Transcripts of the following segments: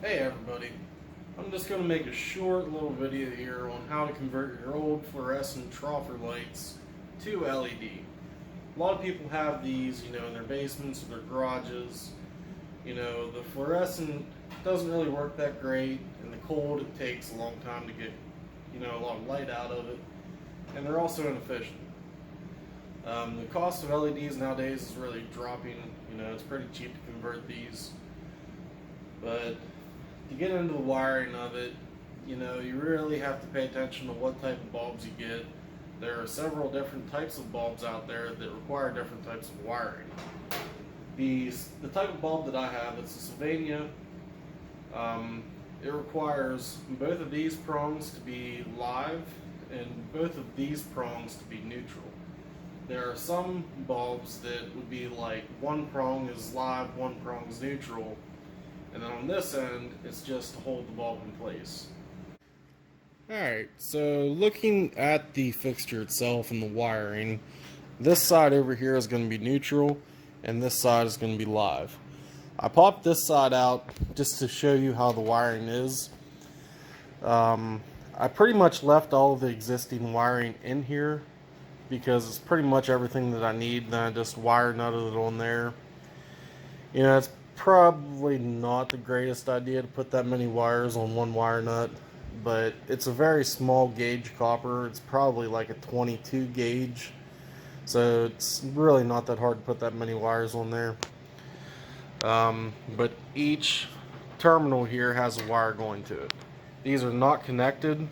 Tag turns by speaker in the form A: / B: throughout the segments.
A: Hey everybody, I'm just going to make a short little video here on how to convert your old fluorescent troffer lights to LED. A lot of people have these, in their basements or their garages. The fluorescent doesn't really work that great. In the cold, it takes a long time to get, a lot of light out of it. And they're also inefficient. The cost of LEDs nowadays is really dropping. It's pretty cheap to convert these. But to get into the wiring of it, you really have to pay attention to what type of bulbs you get. There are several different types of bulbs out there that require different types of wiring. The type of bulb that I have, it's a sylvania. It requires both of these prongs to be live and both of these prongs to be neutral. There are some bulbs that would be like one prong is live, one prong is neutral. And then on this end, it's just to hold the bulb in place. Alright, so looking at the fixture itself and the wiring, this side over here is going to be neutral, and this side is going to be live. I popped this side out just to show you how the wiring is. I pretty much left all of the existing wiring in here because it's pretty much everything that I need. Then I just wire nutted it on there. It's probably not the greatest idea to put that many wires on one wire nut, but it's a very small gauge copper. It's probably like a 22 gauge, so it's really not that hard to put that many wires on there. But each terminal here has a wire going to it. These are not connected,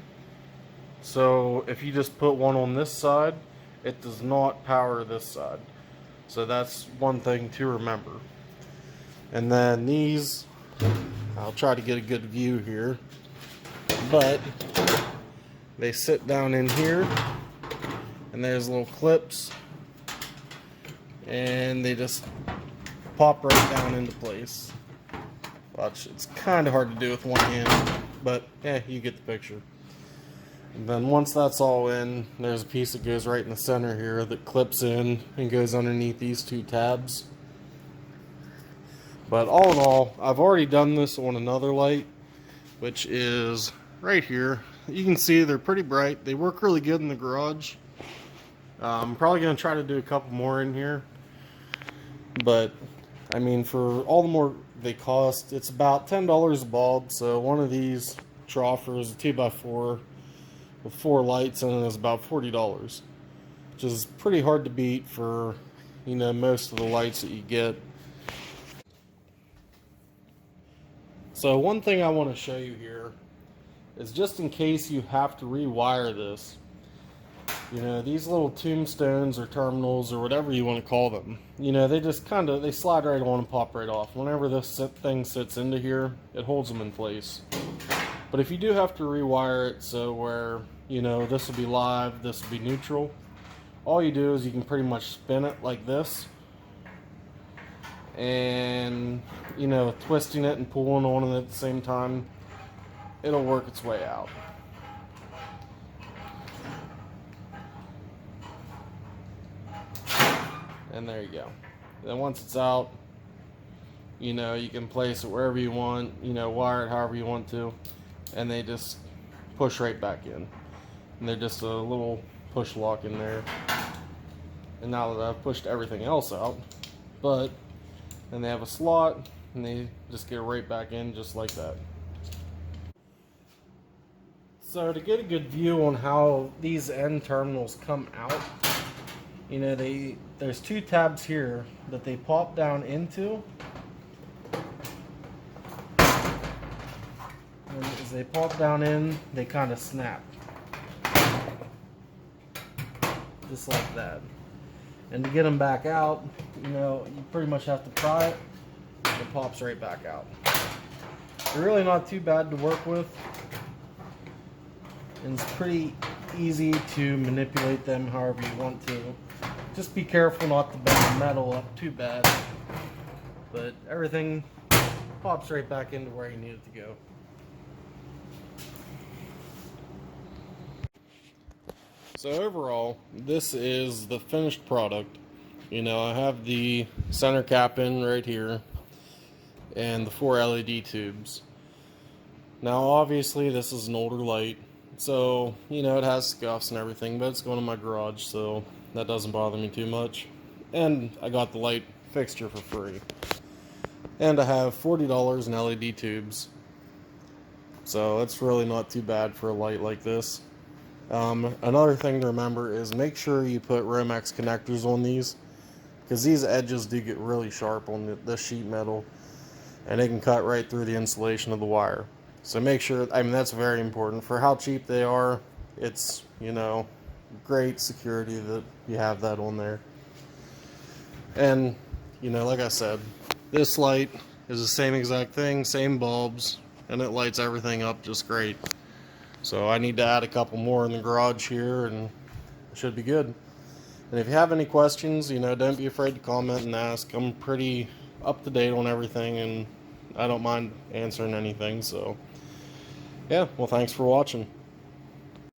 A: so if you just put one on this side, it does not power this side. So that's one thing to remember. And then these, I'll try to get a good view here, but they sit down in here, and there's little clips, and they just pop right down into place. Watch, it's kind of hard to do with one hand, but yeah, you get the picture. And then once that's all in, there's a piece that goes right in the center here that clips in and goes underneath these two tabs. But all in all, I've already done this on another light, which is right here. You can see they're pretty bright. They work really good in the garage. I'm probably going to try to do a couple more in here. But, I mean, for all the more they cost, it's about $10 a bulb. So one of these troffers, a 2x4 with 4 lights in it, is about $40. Which is pretty hard to beat for, most of the lights that you get. So one thing I want to show you here is just in case you have to rewire this. These little tombstones or terminals or whatever you want to call them, they just they slide right on and pop right off. Whenever this thing sits into here, it holds them in place. But if you do have to rewire it so where, this will be live, this will be neutral, all you do is you can pretty much spin it like this. And twisting it and pulling on it at the same time, it'll work its way out. And there you go. Then once it's out, you can place it wherever you want, wire it however you want to, and they just push right back in. And they're just a little push lock in there. And now that I've pushed everything else out, then they have a slot, and they just get right back in just like that. So to get a good view on how these end terminals come out, there's 2 tabs here that they pop down into. And as they pop down in, they kind of snap. Just like that. And to get them back out, you pretty much have to pry it, and it pops right back out. They're really not too bad to work with, and it's pretty easy to manipulate them however you want to. Just be careful not to bend the metal up too bad, but everything pops right back into where you need it to go. So overall, this is the finished product. I have the center cap in right here and the 4 LED tubes. Now obviously this is an older light, so you know it has scuffs and everything, but it's going in my garage, so that doesn't bother me too much. And I got the light fixture for free. And I have $40 in LED tubes, so it's really not too bad for a light like this. Another thing to remember is make sure you put Romex connectors on these, because these edges do get really sharp on the sheet metal, and they can cut right through the insulation of the wire. So make sure, I mean, that's very important. For how cheap they are, it's, you know, great security that you have that on there. And, you know, like I said, this light is the same exact thing, same bulbs, and it lights everything up just great. So I need to add a couple more in the garage here, and it should be good. And if you have any questions, you know, don't be afraid to comment and ask. I'm pretty up to date on everything, and I don't mind answering anything. So, yeah, well, thanks for watching.